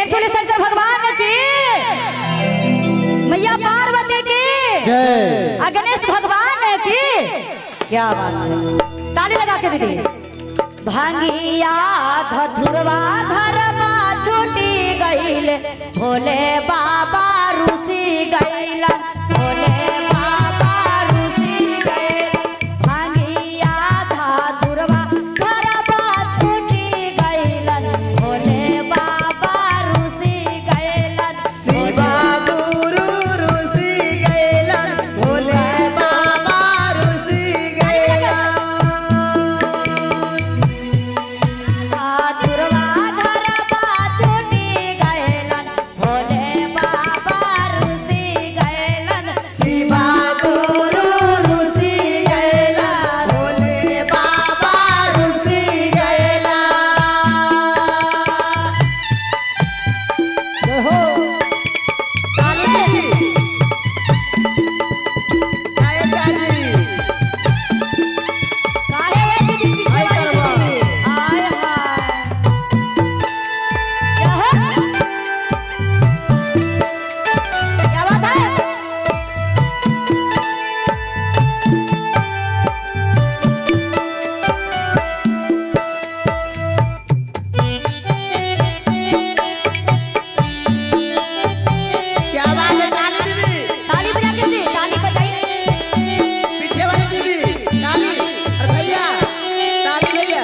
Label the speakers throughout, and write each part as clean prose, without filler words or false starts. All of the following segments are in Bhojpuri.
Speaker 1: प्रेम से शंकर भगवान की, मैया पार्वती की
Speaker 2: जय,
Speaker 1: गणेश भगवान की। क्या बात है, ताली लगा के दीदी। भांगिया धथुरवा धरमा छूटी गईल, भोले बाबा रुसी गईलन, भोले बाबा रुसी गईल। भांगिया धथुरवा धरमा छूटी गईलन, भोले बाबा रुसी गईलन।
Speaker 3: शिवा गुरु रुसी गैलन, भोले बाबा रुसी गैलन।
Speaker 1: धथुरवा धरमा छूटी गईलन, भोले बाबा रुसी गईलन।
Speaker 3: शिवा गुरु रुसी गैलन, भोले बाबा रुसी गैलन।
Speaker 2: जय हो।
Speaker 3: ताली जी, जय काजी।
Speaker 1: काहे है दीदी पीछे
Speaker 3: हाय
Speaker 1: वाली
Speaker 3: करवा।
Speaker 1: दीदी? हाय हाय। क्या है? क्या बात है?
Speaker 3: क्या बात है ताली दीदी?
Speaker 1: ताली बजा के दीदी, ताली बजाइए।
Speaker 3: पीछे वाली दीदी, ताली। और भैया, ताली भैया।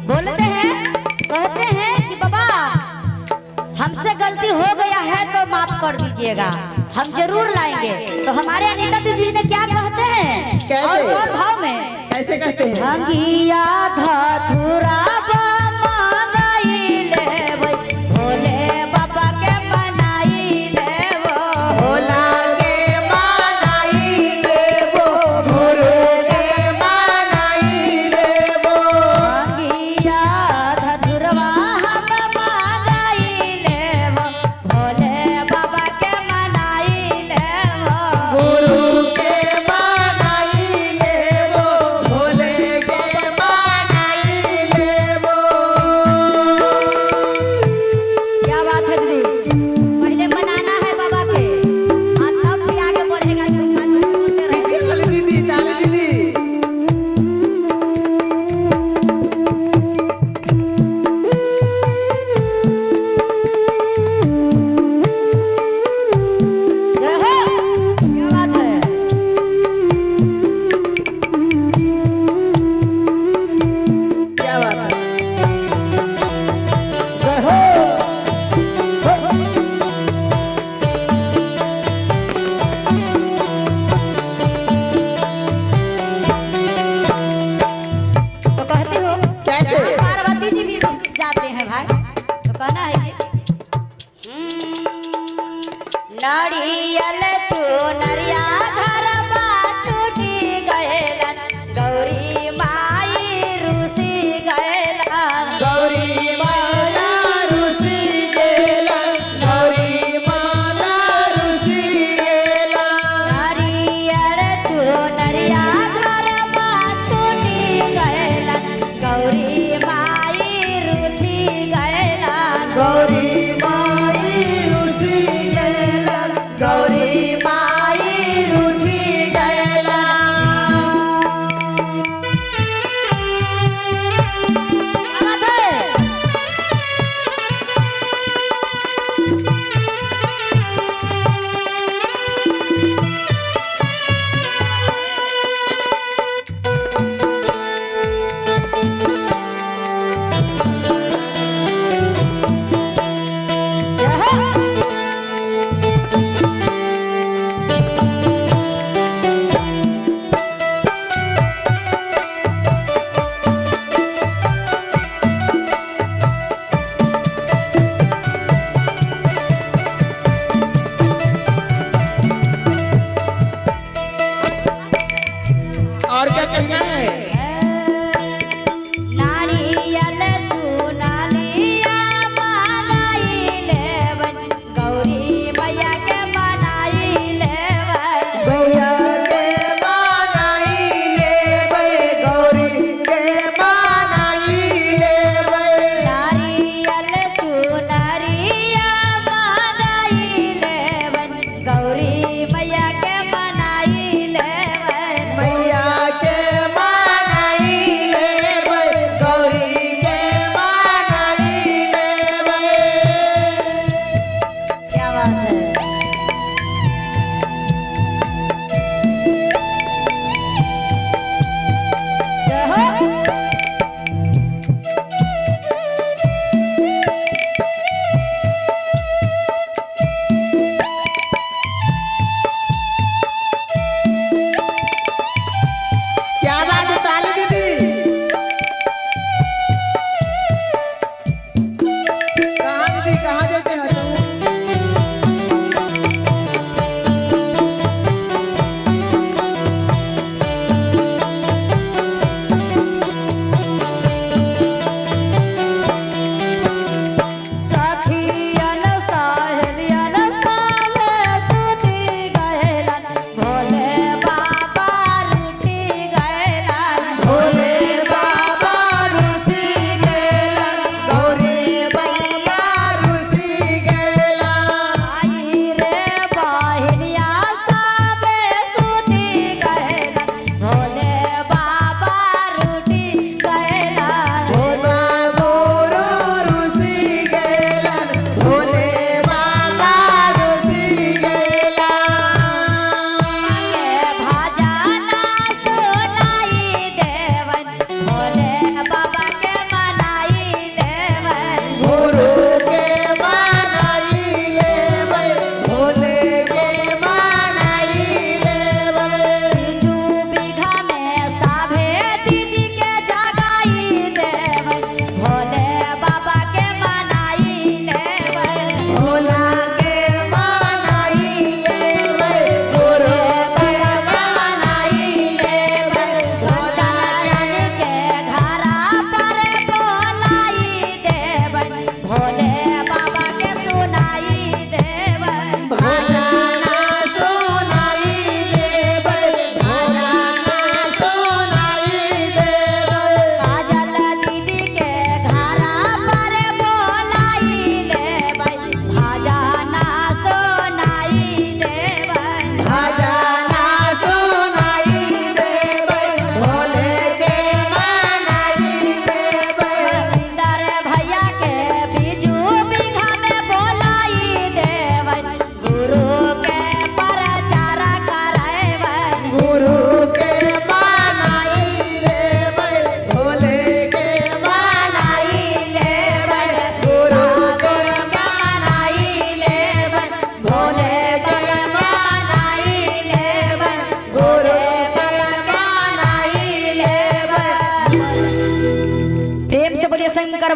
Speaker 1: बोलते हैं, कहते हैं कि बाबा हमसे गलती हो गया है तो माफ कर दीजिएगा, हम जरूर लाएंगे। तो हमारे अनीता दीदी ने क्या कहते हैं,
Speaker 3: कैसे?
Speaker 1: और कौन भाव में?
Speaker 3: कैसे कहते हैं?
Speaker 1: भांगिया धथुरा बनाई लेबै, भोले बाबा के बनाई लेबो।
Speaker 3: भोला के बनाई लेबो, गुरु के बनाई लेबो।
Speaker 1: भांगिया धथुरवा हम बनाई लेबो, भोले बाबा के बनाई लेबो।
Speaker 3: गुरु के बनाई लेबो, भोले के बनाई लेबो।
Speaker 1: क्या बात है दीदी, पहले बनाना है बाबा के, और तब भी आगे बढ़ेगा। झूठा झूठ बोलते रहे।
Speaker 3: पीछे वाली दीदी, ताली दीदी।
Speaker 1: जय हो। क्या बात है?
Speaker 3: क्या बात है?
Speaker 2: जय हो।
Speaker 1: तो कहते हो
Speaker 3: कैसे?
Speaker 1: यहाँ पार्वती जी भी रुस जाते हैं भाई, तो कहना है ये नारियल चुनरिया घरवा छूटी गएलन, गौरी माई रुसी गएलन।
Speaker 3: गौरी माला रुसी गेलन, गौरी माला रुसी गेलन।
Speaker 1: नारियल चुनरिया घरवा छूटी गएलन, गौरी माई रूठी गएलन।
Speaker 3: गौरी माई रुसी गेलन, गौरी माई रुसी गेलन।
Speaker 1: क्या बात है? जय हो।
Speaker 3: और क्या कहना है?
Speaker 1: नारियल चुनरिया बनाई लेबै, गौरी मैया के बनाई लेबै।
Speaker 3: गौया के बनाई लेबै, गौरी के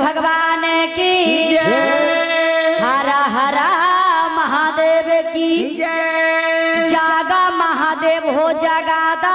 Speaker 1: भगवान की हरा हरा महादेव की जागा महादेव हो जगादा